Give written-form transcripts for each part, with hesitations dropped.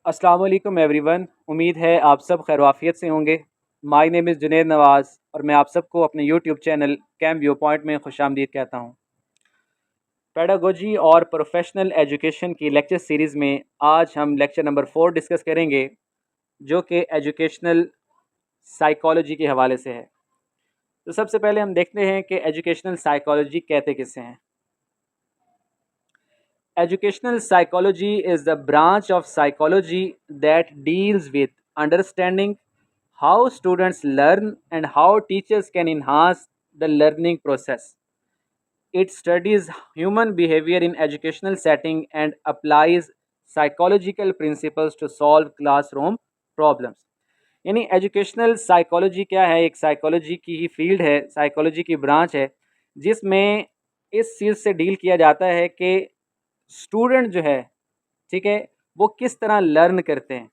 अस्सलाम वालेकुम एवरीवन। उम्मीद है आप सब खैरवाफियत से होंगे। My name is Junaid Nawaz और मैं आप सबको अपने YouTube channel cam view point में खुशामदीद कहता हूँ। पेडागोजी और प्रोफेशनल एजुकेशन की लेक्चर सीरीज़ में आज हम लेक्चर नंबर 4 डिस्कस करेंगे, जो कि एजुकेशनल साइकोलॉजी के हवाले से है। तो सबसे पहले हम देखते हैं कि एजुकेशनल साइकोलॉजी कहते किसे हैं। Educational psychology is the branch of psychology that deals with understanding how students learn and how teachers can enhance the learning process. It studies human behavior in educational setting and applies psychological principles to solve classroom problems. यानी educational psychology क्या है? एक psychology की ही field है, psychology की branch है, जिसमें इस चीज़ से डील किया जाता है कि स्टूडेंट जो है, ठीक है, वो किस तरह लर्न करते हैं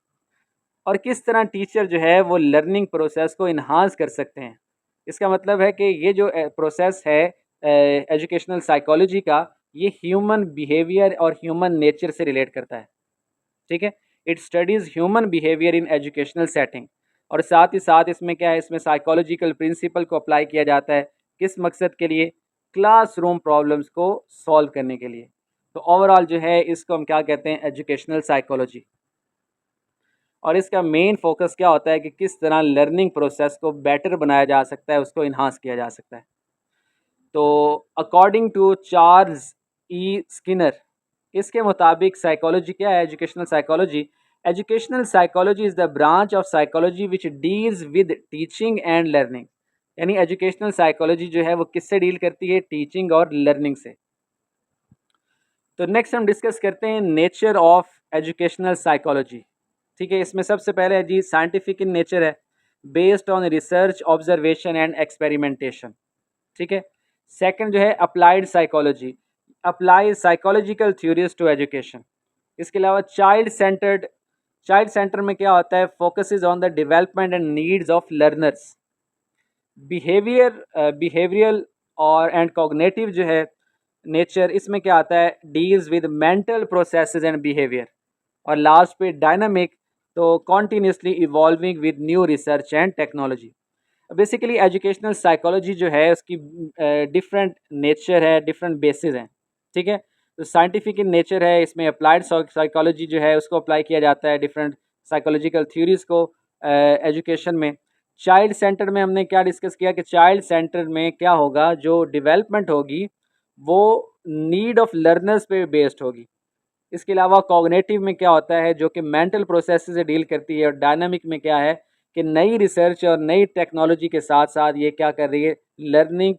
और किस तरह टीचर जो है वो लर्निंग प्रोसेस को इन्हांस कर सकते हैं। इसका मतलब है कि ये जो प्रोसेस है एजुकेशनल साइकोलॉजी का, ये ह्यूमन बिहेवियर और ह्यूमन नेचर से रिलेट करता है। ठीक है, it studies human behaviour in educational setting. और साथ ही साथ इसमें क्या है, इसमें साइकोलॉजिकल प्रिंसिपल को अप्लाई किया जाता है। किस मकसद के लिए? क्लासरूम प्रॉब्लम्स को सॉल्व करने के लिए। तो ओवरऑल जो है इसको हम क्या कहते हैं? Educational psychology. और इसका मेन फोकस क्या होता है कि किस तरह लर्निंग प्रोसेस को बेटर बनाया जा सकता है, उसको इन्हांस किया जा सकता है। तो according to Charles E Skinner, इसके मुताबिक साइकोलॉजी क्या है? Educational psychology is the branch of psychology which deals with teaching and learning. यानी एजुकेशनल साइकोलॉजी जो है वो किससे डील करती है? टीचिंग और लर्निंग से। तो नेक्स्ट हम डिस्कस करते हैं नेचर ऑफ एजुकेशनल साइकोलॉजी। ठीक है, इसमें सबसे पहले है जी साइंटिफिक इन नेचर है, based on research, observation and experimentation. ठीक है। सेकंड जो है applied psychology, apply psychological theories to education. इसके अलावा चाइल्ड सेंटर में क्या होता है? Focuses on the development and needs of learners. Behavioural और एंड कॉग्निटिव जो है नेचर, इसमें क्या आता है? Deals with mental processes and behaviour. और लास्ट पे डायनामिक, तो continuously evolving with new research and technology. Basically educational psychology जो है उसकी डिफरेंट नेचर है, डिफरेंट बेसिस हैं। ठीक है, तो साइंटिफिक इन नेचर है, इसमें अप्लाइड साइकोलॉजी जो है उसको अप्लाई किया जाता है डिफरेंट साइकोलॉजिकल थ्योरीज को एजुकेशन में। चाइल्ड सेंटर में हमने क्या डिस्कस किया कि चाइल्ड सेंटर में क्या होगा? जो डेवलपमेंट होगी वो नीड ऑफ लर्नर्स पे बेस्ड होगी। इसके अलावा कॉग्निटिव में क्या होता है? जो कि मेंटल प्रोसेस से डील करती है। और डायनामिक में क्या है कि नई रिसर्च और नई टेक्नोलॉजी के साथ साथ ये क्या कर रही है? लर्निंग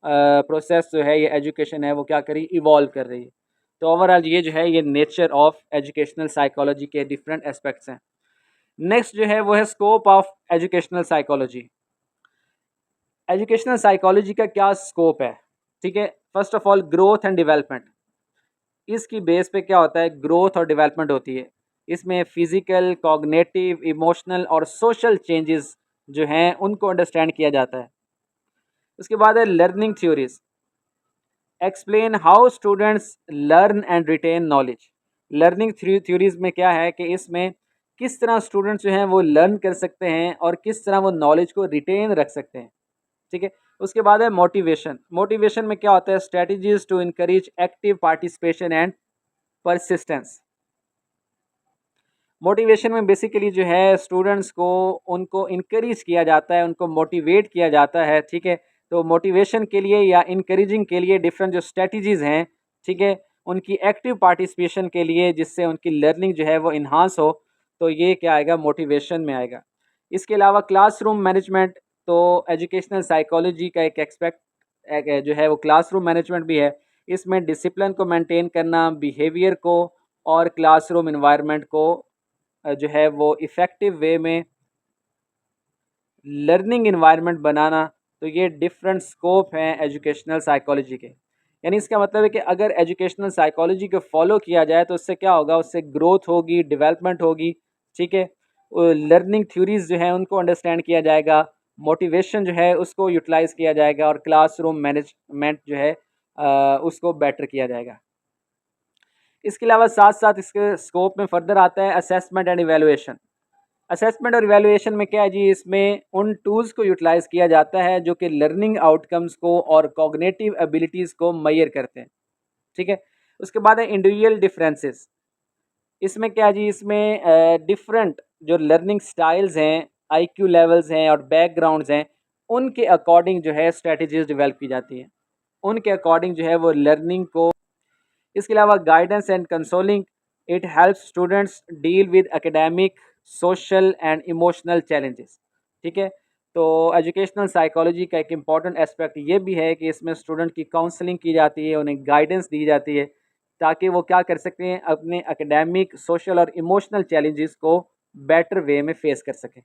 प्रोसेस जो है, ये एजुकेशन है, वो क्या कर रही है? इवॉल्व कर रही है। तो ओवरऑल ये जो है ये नेचर ऑफ एजुकेशनल साइकोलॉजी के डिफरेंट एस्पेक्ट्स हैं। नेक्स्ट जो है वो है scope of educational psychology. Educational psychology का क्या स्कोप है? ठीक है, first of all growth and development. इसकी बेस पे क्या होता है? ग्रोथ और डेवलपमेंट होती है। इसमें फिजिकल, कॉग्निटिव, इमोशनल और सोशल चेंजेस जो हैं उनको अंडरस्टैंड किया जाता है। उसके बाद है learning theories, explain how students learn and retain knowledge. Learning theories में क्या है कि इसमें किस तरह स्टूडेंट्स जो हैं वो लर्न कर सकते हैं और किस तरह वो नॉलेज को रिटेन रख सकते हैं। ठीक है, उसके बाद है मोटिवेशन। मोटिवेशन में क्या होता है? Strategies to encourage active participation and persistence. Motivation में बेसिकली जो है स्टूडेंट्स को उनको इनकरेज किया जाता है, उनको मोटिवेट किया जाता है। ठीक है, तो मोटिवेशन के लिए या इनकरेजिंग के लिए डिफरेंट जो स्ट्रेटजीज़ हैं, ठीक है, उनकी एक्टिव पार्टिसिपेशन के लिए, जिससे उनकी लर्निंग जो है वो इन्हांस हो, तो ये क्या आएगा? मोटिवेशन में आएगा। इसके अलावा क्लासरूम मैनेजमेंट, तो एजुकेशनल साइकोलॉजी का एक एक्सपेक्ट जो है वो क्लासरूम मैनेजमेंट भी है। इसमें डिसिप्लिन को मेंटेन करना, बिहेवियर को और क्लासरूम इन्वायरमेंट को जो है वो इफ़ेक्टिव वे में लर्निंग इन्वायरमेंट बनाना। तो ये डिफरेंट स्कोप हैं एजुकेशनल साइकोलॉजी के। यानी इसका मतलब है कि अगर एजुकेशनल साइकोलॉजी को फॉलो किया जाए तो उससे क्या होगा? उससे ग्रोथ होगी, डेवलपमेंट होगी। ठीक है, लर्निंग थ्योरीज जो है उनको अंडरस्टैंड किया जाएगा, मोटिवेशन जो है उसको यूटिलाइज़ किया जाएगा और क्लासरूम मैनेजमेंट जो है उसको बेटर किया जाएगा। इसके अलावा साथ साथ इसके स्कोप में फर्दर आता है असेसमेंट एंड इवेलुएशन। असेसमेंट और इवेलुएशन में क्या है जी, इसमें उन टूल्स को यूटिलाइज किया जाता है जो कि लर्निंग आउटकम्स को और कॉग्निटिव एबिलिटीज़ को मैयर करते हैं। ठीक है। उसके बाद है इंडिविजुअल डिफरेंसेस। इसमें क्या है जी, इसमें डिफरेंट जो लर्निंग स्टाइल्स हैं, आईक्यू लेवल्स हैं और बैकग्राउंड्स हैं, उनके अकॉर्डिंग जो है स्ट्रेटजीज डेवलप की जाती हैं, उनके अकॉर्डिंग जो है वो लर्निंग को। इसके अलावा guidance and consoling, it helps students deal with academic, social and emotional challenges. ठीक है। तो एजुकेशनल साइकोलॉजी का एक इम्पॉर्टेंट एस्पेक्ट ये भी है कि इसमें स्टूडेंट की काउंसलिंग की जाती है, उन्हें गाइडेंस दी जाती है ताकि वो क्या कर सकते हैं, अपने एकेडमिक, सोशल और इमोशनल चैलेंजेस को बेटर वे में फेस कर सकें।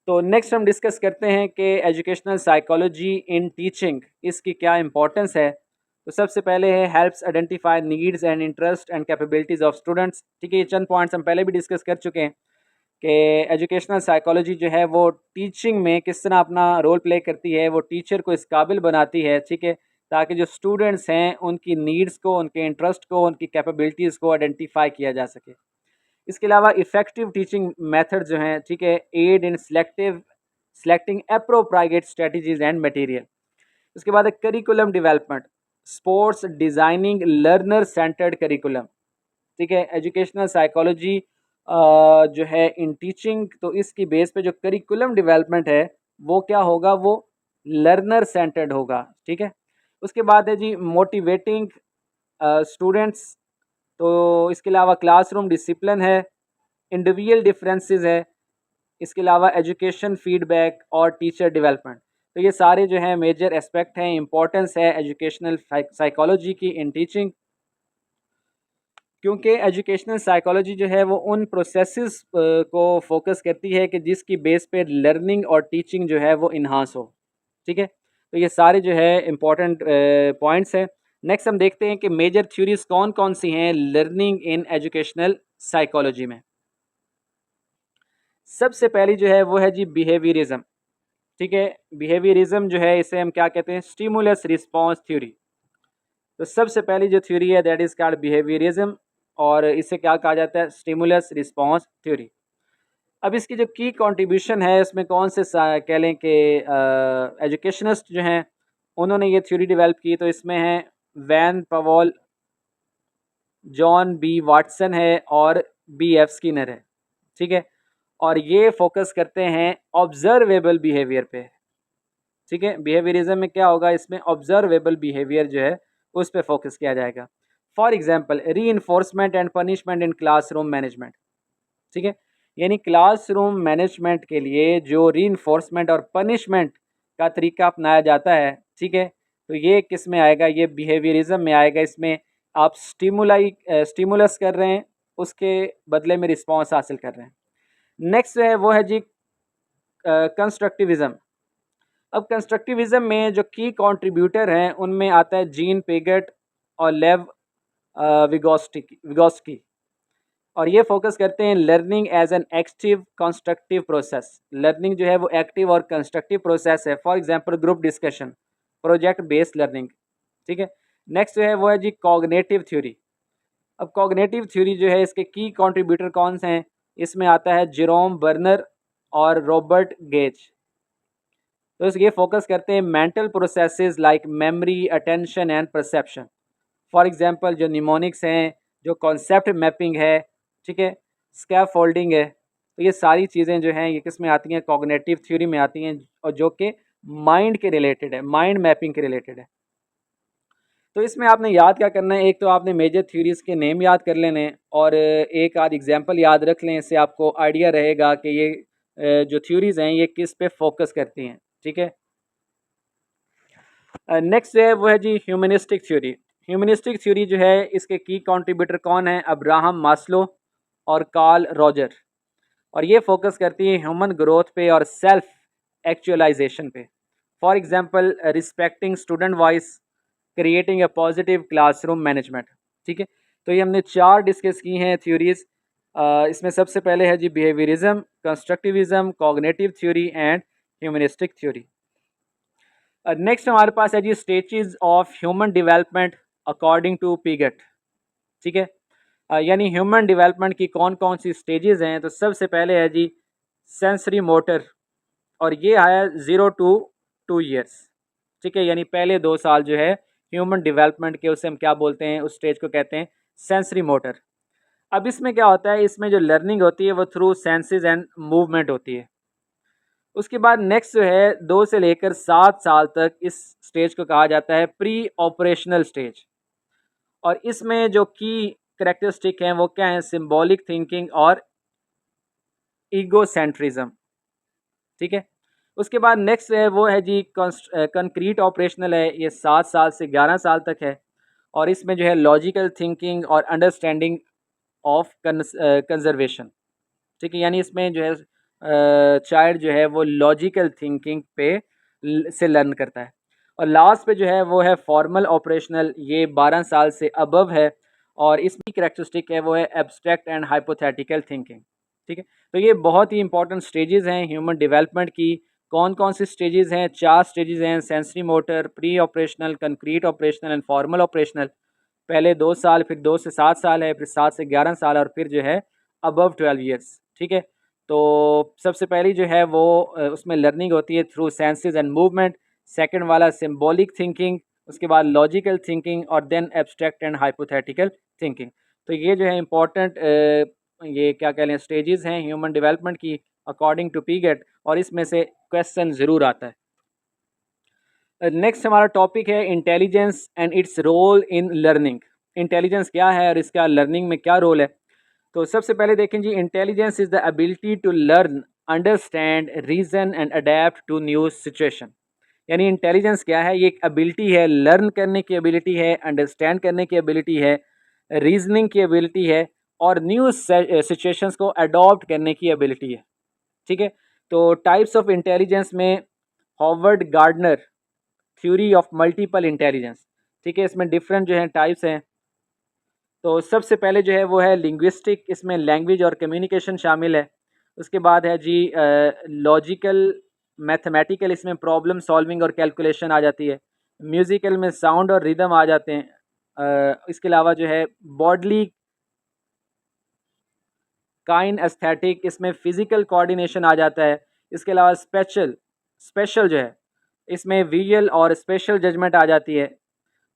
तो नेक्स्ट हम डिस्कस करते हैं कि एजुकेशनल साइकोलॉजी इन टीचिंग, इसकी क्या इंपॉर्टेंस है। तो सबसे पहले है helps identify needs and interest and capabilities of students. ठीक है, ये चंद पॉइंट्स हम पहले भी डिस्कस कर चुके हैं कि एजुकेशनल साइकोलॉजी जो है वो टीचिंग में किस तरह अपना रोल प्ले करती है, वो टीचर को इस काबिल बनाती है। ठीक है, ताकि जो स्टूडेंट्स हैं उनकी नीड्स को, उनके इंटरेस्ट को, उनकी कैपेबिलिटीज़ को आइडेंटिफाई किया जा सके। इसके अलावा इफ़ेक्टिव टीचिंग मेथड जो हैं, ठीक है, aid in selecting appropriate strategies and material. उसके बाद है curriculum development, supports designing learner centred curriculum. ठीक है, एजुकेशनल साइकोलॉजी जो है इन टीचिंग, तो इसकी बेस पे जो करिकुलम डेवलपमेंट है वो क्या होगा, वो लर्नर सेंटर्ड होगा। ठीक है। उसके बाद है जी मोटिवेटिंग स्टूडेंट्स। तो इसके अलावा क्लासरूम डिसिप्लिन है, इंडिविजुअल डिफरेंसेस है, इसके अलावा एजुकेशन फीडबैक और टीचर डेवलपमेंट। तो ये सारे जो हैं मेजर एस्पेक्ट हैं, इंपॉर्टेंस है एजुकेशनल साइकोलॉजी की इन टीचिंग, क्योंकि एजुकेशनल साइकोलॉजी जो है वो उन प्रोसेसेस को फोकस करती है कि जिसकी बेस पे लर्निंग और टीचिंग जो है वो इन्हांस हो। ठीक है, तो ये सारे जो है इम्पॉर्टेंट पॉइंट्स हैं। नेक्स्ट हम देखते हैं कि मेजर थ्योरीज कौन कौन सी हैं लर्निंग इन एजुकेशनल साइकोलॉजी में। सबसे पहली जो है वो है जी बिहेवियरिज्म। ठीक है, बिहेवियरिज्म जो है इसे हम क्या कहते हैं, स्टिमुलस रिस्पॉन्स थ्योरी। तो सबसे पहली जो थ्योरी है दैट इज कॉल्ड बिहेवियरिज्म, और इसे क्या कहा जाता है, स्टिमुलस रिस्पॉन्स थ्योरी। अब इसकी जो की कंट्रीब्यूशन है इसमें कौन से कह लें कि एजुकेशनिस्ट जो हैं उन्होंने ये थ्योरी डेवलप की, तो इसमें है वैन पवॉल, जॉन बी वाटसन है और बी एफ स्किनर है। ठीक है, और ये फोकस करते हैं ऑब्जर्वेबल बिहेवियर पे। ठीक है, बिहेवियरिज्म में क्या होगा, इसमें ऑब्जर्वेबल बिहेवियर जो है उस पर फोकस किया जाएगा। फॉर एग्जाम्पल री enforcement and punishment in classroom management. ठीक है, यानी क्लासरूम मैनेजमेंट के लिए जो री इन्फोर्समेंट और पनिशमेंट का तरीका अपनाया जाता है, ठीक है, तो ये किस में आएगा, ये बिहेवियरिज्म में आएगा। इसमें आप स्टिमुलस कर रहे हैं, उसके बदले में रिस्पॉन्स हासिल कर रहे हैं। नेक्स्ट है वो है जी कंस्ट्रक्टिविज्म। अब कंस्ट्रक्टिविज्म में जो की कंट्रीब्यूटर हैं उनमें आता है जीन पिगेट और लेव विगोस्की, और ये फोकस करते हैं learning as an active constructive process. Learning जो है वो एक्टिव और कंस्ट्रक्टिव प्रोसेस है। For example group discussion, project based learning. ठीक है, नेक्स्ट जो है वो है जी कॉग्निटिव थ्योरी। अब कॉग्निटिव थ्योरी जो है इसके की कंट्रीब्यूटर कौन से हैं, इसमें आता है जेरोम बर्नर और रॉबर्ट गेज। तो ये फोकस करते हैं mental processes like memory, attention and perception. For example जो निमोनिक्स हैं, जो कॉन्सेप्ट मैपिंग है, ठीक है, स्कैफोल्डिंग है, तो ये सारी चीज़ें जो हैं ये किस में आती हैं, कॉग्निटिव थ्योरी में आती हैं, और जो कि माइंड के रिलेटेड है, माइंड मैपिंग के रिलेटेड है। तो इसमें आपने याद क्या करना है, एक तो आपने मेजर थ्योरीज के नेम याद कर लेने हैं और एक आध एग्जांपल याद रख लें, इससे आपको आइडिया रहेगा कि ये जो थ्योरीज हैं ये किस पे फोकस करती हैं। ठीक है, नेक्स्ट जो है वो है जी ह्यूमनिस्टिक थ्योरी। ह्यूमनिस्टिक थ्योरी जो है इसके की कंट्रीब्यूटर कौन है, अब्राहम मास्लो और कार्ल रॉजर, और ये फोकस करती है ह्यूमन ग्रोथ पे और सेल्फ एक्चुअलाइजेशन पे। For example respecting student voice, creating a positive classroom management. ठीक है, तो ये हमने चार डिस्कस की हैं थ्योरीज। इसमें सबसे पहले है जी behaviourism, constructivism, cognitive theory and humanistic theory. Next हमारे पास है जी stages of human development according to Piaget. ठीक है। यानी ह्यूमन डेवलपमेंट की कौन कौन सी स्टेजेस हैं, तो सबसे पहले है जी सेंसरी मोटर, और ये आया 0 to 2 years। ठीक है, यानी पहले 2 साल जो है ह्यूमन डेवलपमेंट के, उसे हम क्या बोलते हैं, उस स्टेज को कहते हैं सेंसरी मोटर। अब इसमें क्या होता है, इसमें जो लर्निंग होती है वो थ्रू सेंसेस एंड मूवमेंट होती है। उसके बाद नेक्स्ट जो है 2 से लेकर 7 साल तक इस स्टेज को कहा जाता है प्री ऑपरेशनल स्टेज। और इसमें जो की करेक्टरिस्टिक हैं वो क्या हैं, सिंबॉलिक थिंकिंग और ईगोसेंट्रिज्म। ठीक है। उसके बाद नेक्स्ट है वो है जी कंक्रीट ऑपरेशनल है, ये 7 साल से 11 साल तक है। और इसमें जो है लॉजिकल थिंकिंग और अंडरस्टैंडिंग ऑफ कंजर्वेशन। ठीक है, यानी इसमें जो है चाइल्ड जो है वो लॉजिकल थिंकिंग पे से लर्न करता है। और लास्ट पे जो है वो है फॉर्मल ऑपरेशनल, ये 12 साल से अबव है। और इसकी करेक्टरिस्टिक है वो है एब्स्ट्रैक्ट एंड हाइपोथेटिकल थिंकिंग। ठीक है, तो ये बहुत ही इंपॉर्टेंट स्टेजेस हैं ह्यूमन डेवलपमेंट की। कौन कौन सी स्टेजेस हैं, 4 स्टेजेस हैं, sensory motor, pre operational, concrete operational and formal operational. पहले 2 साल, फिर 2 से 7 साल है, फिर 7 से 11 साल, और फिर जो है अबव 12 ईयर्स। ठीक है, तो सबसे पहली जो है वो उसमें लर्निंग होती है through senses and movement. Second वाला सिंबॉलिक थिंकिंग, उसके बाद लॉजिकल थिंकिंग, और then abstract and hypothetical thinking. तो ये जो है इंपॉर्टेंट ये क्या कह लें स्टेजेस हैं ह्यूमन डेवलपमेंट की अकॉर्डिंग टू पीगेट, और इसमें से क्वेश्चन ज़रूर आता है। नेक्स्ट हमारा टॉपिक है intelligence and its role in learning. Intelligence क्या है और इसका लर्निंग में क्या रोल है। तो सबसे पहले देखें जी, intelligence is the ability to learn, understand, reason and adapt to new situation. यानी इंटेलिजेंस क्या है, ये एक एबिलिटी है, लर्न करने की एबिलिटी है, अंडरस्टैंड करने की एबिलिटी है, रीजनिंग की एबिलिटी है, और न्यू सिचुएशंस को अडॉप्ट करने की एबिलिटी है। ठीक है, तो टाइप्स ऑफ इंटेलिजेंस में Howard Gardner theory of multiple intelligence. ठीक है, इसमें डिफरेंट जो है टाइप्स हैं। तो सबसे पहले जो है वो है लिंग्विस्टिक, इसमें लैंग्वेज और कम्युनिकेशन शामिल है। उसके बाद है जी लॉजिकल मैथमेटिकल, इसमें प्रॉब्लम सॉल्विंग और कैलकुलेशन आ जाती है। म्यूज़िकल में साउंड और रिदम आ जाते हैं। इसके अलावा जो है बॉडली काइन एस्थेटिक, इसमें फिजिकल कोऑर्डिनेशन आ जाता है। इसके अलावा स्पेशल स्पेशल जो है इसमें विजुअल और स्पेशल जजमेंट आ जाती है।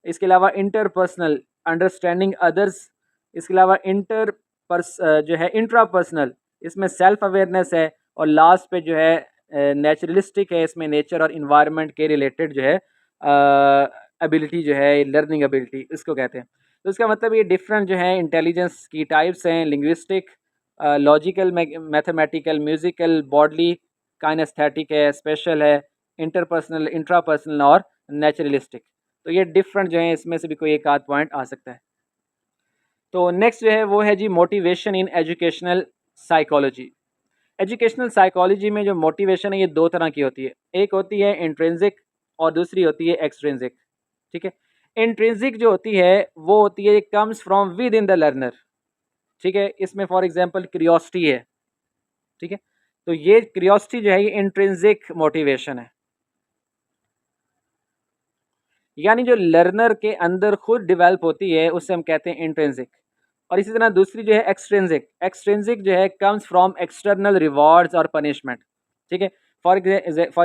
इसके अलावा इंटरपर्सनल अंडरस्टैंडिंग अदर्स। इसके अलावा जो है इंट्रापर्सनल, इसमें सेल्फ अवेयरनेस है। और लास्ट पे जो है नेचुरलिस्टिक है, इसमें नेचर और इन्वायरमेंट के रिलेटेड जो है एबिलिटी जो है लर्निंग एबिलिटी इसको कहते हैं। तो इसका मतलब ये डिफरेंट जो है इंटेलिजेंस की टाइप्स हैं, linguistic, logical, mathematical, musical, bodily kinaesthetic है, स्पेशल है, इंटरपर्सनल, इंट्रापर्सनल और नेचुरलिस्टिक। तो ये डिफरेंट जो है इसमें से भी कोई एक आध पॉइंट आ सकता है। तो नेक्स्ट जो है वो है जी motivation in educational psychology. Educational psychology में जो मोटिवेशन है ये दो तरह की होती है, एक होती है इंट्रिंसिक और दूसरी होती है एक्सट्रिंसिक। ठीक है, इंट्रिंसिक जो होती है वो होती है comes from with in the learner. ठीक है, इसमें फॉर एग्जांपल क्यूरियोसिटी है। ठीक है, तो ये क्यूरियोसिटी जो है ये इंट्रिंसिक मोटिवेशन है, यानी जो लर्नर के अंदर खुद डेवलप होती है उसे हम कहते हैं इंट्रिंसिक। और इसी तरह दूसरी जो है एक्सट्रिंसिक। एक्सट्रिंसिक जो है कम्स फ्रॉम एक्सटर्नल रिवॉर्ड्स और पनिशमेंट। ठीक है, फॉर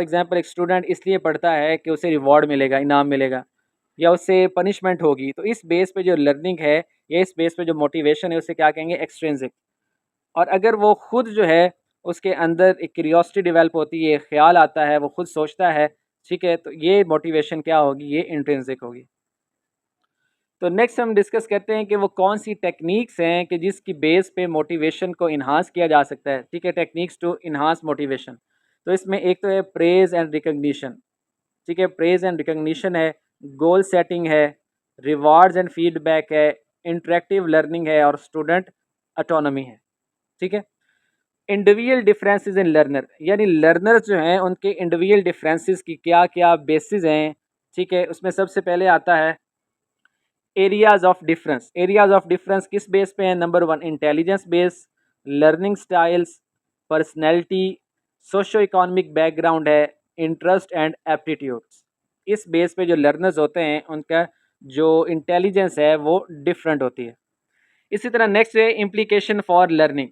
एग्जांपल एक स्टूडेंट इसलिए पढ़ता है कि उसे रिवॉर्ड मिलेगा, इनाम मिलेगा, या उससे पनिशमेंट होगी, तो इस बेस पे जो लर्निंग है या इस बेस पे जो मोटिवेशन है उसे क्या कहेंगे, एक्सट्रिंसिक। और अगर वो खुद जो है उसके अंदर एक क्यूरियोसिटी डेवलप होती है, ख्याल आता है, वो खुद सोचता है, ठीक है, तो ये मोटिवेशन क्या होगी, ये इंट्रिंसिक होगी। तो नेक्स्ट हम डिस्कस करते हैं कि वो कौन सी टेक्निक्स हैं कि जिसकी बेस पे मोटिवेशन को इन्हांस किया जा सकता है। ठीक है, टेक्निक्स टू इन्हांस मोटिवेशन। तो इसमें एक तो है प्रेज एंड रिकग्निशन। ठीक है, प्रेज एंड रिकग्निशन है, गोल सेटिंग है, रिवार्ड्स एंड फीडबैक है, इंटरेक्टिव लर्निंग है, और स्टूडेंट ऑटोनॉमी है। ठीक है, इंडिविजुअल डिफरेंसेस इन लर्नर, यानी लर्नर्स जो हैं उनके इंडिविजुअल डिफरेंसेस की क्या क्या बेसिस हैं। ठीक है, उसमें सबसे पहले आता है areas of difference. Areas of difference किस बेस पे हैं, number 1 intelligence base, learning styles, personality, socio economic background है, इंटरेस्ट एंड एप्टीट्यूड्स। इस बेस पे जो लर्नर्स होते हैं उनका जो इंटेलिजेंस है वो डिफरेंट होती है। इसी तरह नेक्स्ट है इम्प्लीकेशन फॉर लर्निंग।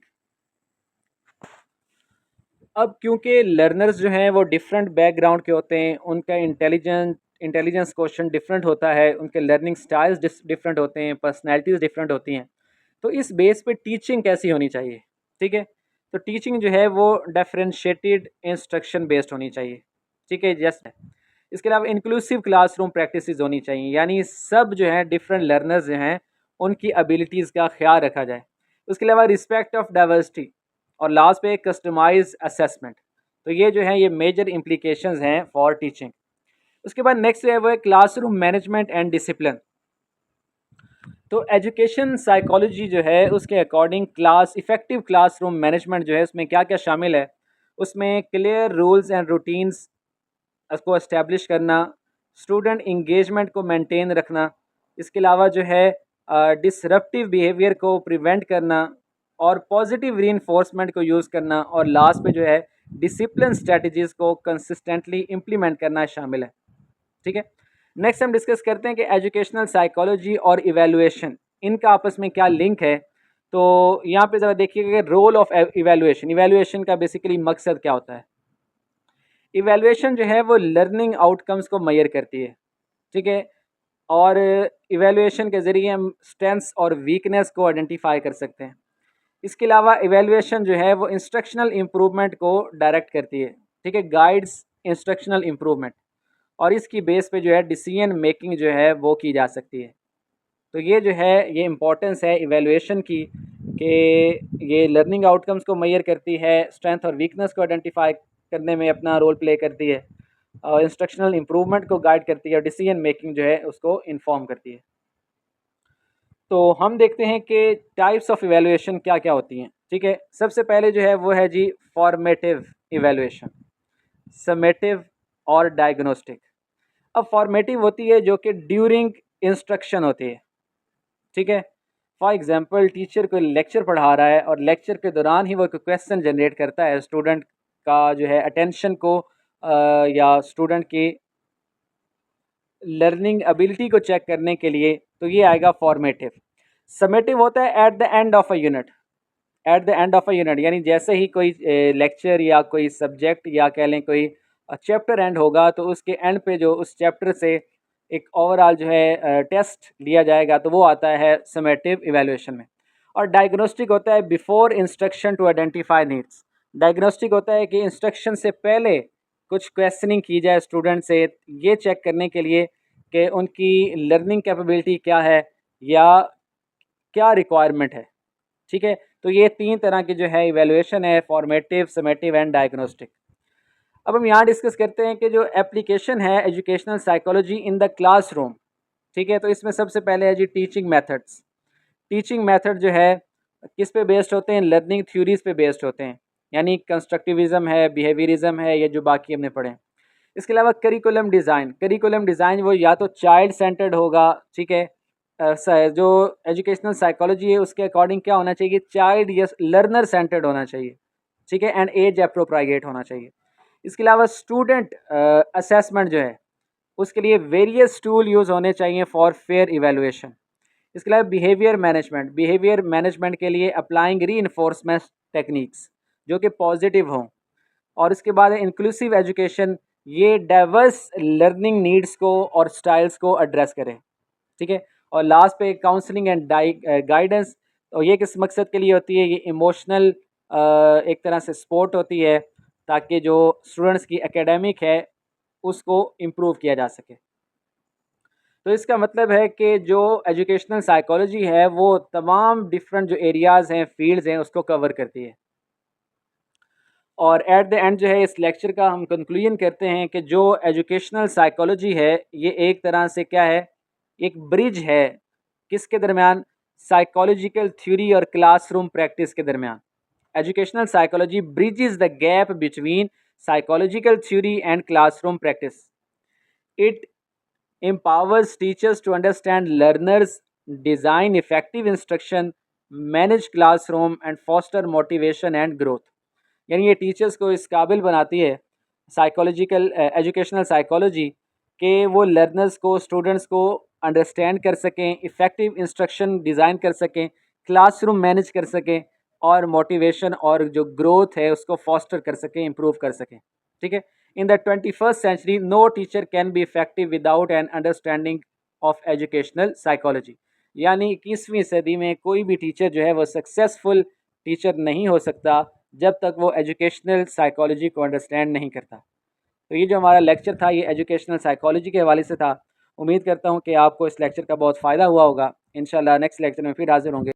अब क्योंकि लर्नर्स जो हैं वो डिफरेंट बैकग्राउंड के होते हैं, उनका इंटेलिजेंस क्वेश्चन डिफरेंट होता है, उनके लर्निंग स्टाइल्स डिफरेंट होते हैं, पर्सनैलिटीज़ डिफरेंट होती हैं। तो इस बेस पे टीचिंग कैसी होनी चाहिए, ठीक है। तो टीचिंग जो है वो डिफरेंशिएटेड इंस्ट्रक्शन बेस्ड होनी चाहिए, ठीक है, जस्ट। इसके अलावा इंक्लूसिव क्लासरूम प्रैक्टिसेस होनी चाहिए, यानी सब जो हैं डिफरेंट लर्नर्स जो हैं उनकी एबिलिटीज़ का ख्याल रखा जाए। उसके अलावा रिस्पेक्ट ऑफ डाइवर्सिटी, और लास्ट पे कस्टमाइज असेसमेंट। तो ये जो है ये मेजर इम्प्लीकेशंस हैं फॉर टीचिंग। उसके बाद नेक्स्ट है वो है क्लासरूम मैनेजमेंट एंड डिसिप्लिन। तो एजुकेशन साइकोलॉजी जो है उसके अकॉर्डिंग इफ़ेक्टिव क्लासरूम मैनेजमेंट जो है उसमें क्या क्या शामिल है, उसमें क्लियर रूल्स एंड रूटीन्स उसको इस्टेब्लिश करना, स्टूडेंट इंगेजमेंट को मेंटेन रखना, इसके अलावा जो है डिसरप्टिव बिहेवियर को प्रिवेंट करना, और पॉजिटिव रीइंफोर्समेंट को यूज़ करना, और लास्ट पे जो है डिसिप्लिन स्ट्रेटजीज़ को कंसिस्टेंटली इम्प्लीमेंट करना शामिल है, ठीक है। नेक्स्ट हम डिस्कस करते हैं कि एजुकेशनल साइकोलॉजी और इवैल्यूएशन, इनका आपस में क्या लिंक है। तो यहाँ पे ज़रा देखिएगा कि रोल ऑफ इवैल्यूएशन का बेसिकली मकसद क्या होता है। इवैल्यूएशन जो है वो लर्निंग आउटकम्स को मेजर करती है, ठीक है, और इवैल्यूएशन के ज़रिए हम स्ट्रेंथ्स और वीकनेस को आइडेंटिफाई कर सकते हैं। इसके अलावा इवैल्यूएशन जो है वो इंस्ट्रक्शनल इम्प्रूवमेंट को डायरेक्ट करती है, ठीक है, गाइड्स इंस्ट्रक्शनल इम्प्रूवमेंट, और इसकी बेस पे जो है डिसीजन मेकिंग जो है वो की जा सकती है। तो ये जो है ये इम्पोर्टेंस है इवैल्यूएशन की, कि ये लर्निंग आउटकम्स को मेजर करती है, स्ट्रेंथ और वीकनेस को आइडेंटिफाई करने में अपना रोल प्ले करती है, और इंस्ट्रक्शनल इम्प्रूवमेंट को गाइड करती है, और डिसीजन मेकिंग जो है उसको इन्फॉर्म करती है। तो हम देखते हैं कि टाइप्स ऑफ इवैल्यूएशन क्या क्या होती हैं, ठीक है। सबसे पहले जो है वो है जी फॉर्मेटिव इवैल्यूएशन, समेटिव और डायग्नोस्टिक। अब फॉर्मेटिव होती है जो कि ड्यूरिंग इंस्ट्रक्शन होती है, ठीक है। फॉर एग्जांपल टीचर कोई लेक्चर पढ़ा रहा है और लेक्चर के दौरान ही वो कोई क्वेश्चन जनरेट करता है स्टूडेंट का जो है अटेंशन को या स्टूडेंट की लर्निंग एबिलिटी को चेक करने के लिए, तो ये आएगा फॉर्मेटिव। समेटिव होता है at the end of a unit, at the end of a unit, यानी जैसे ही कोई लेक्चर या कोई सब्जेक्ट या कह लें कोई चैप्टर एंड होगा तो उसके एंड पे जो उस चैप्टर से एक ओवरऑल जो है टेस्ट लिया जाएगा, तो वो आता है समेटिव इवैल्यूएशन में। और डायग्नोस्टिक होता है before instruction to identify needs. Diagnostic होता है कि इंस्ट्रक्शन से पहले कुछ क्वेश्चनिंग की जाए स्टूडेंट से, ये चेक करने के लिए कि उनकी लर्निंग कैपेबिलिटी क्या है या क्या रिक्वायरमेंट है, ठीक है। तो ये तीन तरह की जो है इवैल्यूएशन है, फॉर्मेटिव, समेटिव एंड डायग्नोस्टिक। अब हम यहाँ डिस्कस करते हैं कि जो एप्लीकेशन है educational psychology in the classroom, ठीक है। तो इसमें सबसे पहले है जी टीचिंग मेथड्स। टीचिंग मेथड जो है किस पे बेस्ड होते हैं, लर्निंग थ्योरीज पे बेस्ड होते हैं, यानी कंस्ट्रक्टिविज्म है, बिहेवियरिज्म है, ये जो बाकी हमने पढ़े। इसके अलावा करिकुलम डिज़ाइन वो या तो चाइल्ड सेंटर्ड होगा, ठीक है। जो एजुकेशनल साइकोलॉजी है उसके अकॉर्डिंग क्या होना चाहिए, चाइल्ड या लर्नर सेंटर्ड होना चाहिए, ठीक है, एंड एज अप्रोप्रिएट होना चाहिए। इसके अलावा स्टूडेंट असेसमेंट जो है उसके लिए वेरियस टूल यूज़ होने चाहिए फॉर फेयर इवैल्यूएशन। इसके अलावा बिहेवियर मैनेजमेंट के लिए अप्लाइंग री टेक्निक्स जो कि पॉजिटिव हों। और इसके बाद इंक्लूसिव एजुकेशन, ये डाइवर्स लर्निंग नीड्स को और स्टाइल्स को एड्रेस करें, ठीक है। और लास्ट पे काउंसलिंग एंड गाइडेंस, और ये किस मकसद के लिए होती है, ये इमोशनल एक तरह से सपोर्ट होती है ताकि जो स्टूडेंट्स की एकेडमिक है उसको इम्प्रूव किया जा सके। तो इसका मतलब है कि जो एजुकेशनल साइकोलॉजी है वो तमाम डिफरेंट जो एरियाज़ हैं, फील्ड्स हैं, उसको कवर करती है। और एट द एंड जो है इस लेक्चर का हम कंक्लूजन करते हैं कि जो एजुकेशनल साइकोलॉजी है ये एक तरह से क्या है, एक ब्रिज है किसके दरमियान, साइकोलॉजिकल थ्योरी और क्लासरूम प्रैक्टिस के दरमियान। Educational psychology bridges the gap between psychological theory and classroom practice. It empowers teachers to understand learners, design effective instruction, manage classroom and foster motivation and growth। यानी ये teachers को इस काबिल बनाती है साइकोलॉजिकल एजुकेशनल साइकोलॉजी कि वो learners को, स्टूडेंट्स को अंडरस्टैंड कर सकें, इफ़ेक्टिव इंस्ट्रक्शन डिज़ाइन कर सकें, क्लासरूम मैनेज कर सकें और मोटिवेशन और जो ग्रोथ है उसको फॉस्टर कर सकें, इम्प्रूव कर सकें। ठीक है। In the 21st century no teacher can be effective without an understanding of educational psychology. यानी 21वीं सदी में कोई भी टीचर जो है वो सक्सेसफुल टीचर नहीं हो सकता जब तक वो एजुकेशनल साइकोलॉजी को अंडरस्टैंड नहीं करता। तो ये जो हमारा लेक्चर था ये एजुकेशनल साइकोलॉजी के हवाले से था। उम्मीद करता हूँ कि आपको इस लेक्चर का बहुत फ़ायदा हुआ होगा। इंशाल्लाह नेक्स्ट लेक्चर में फिर हाज़िर होंगे।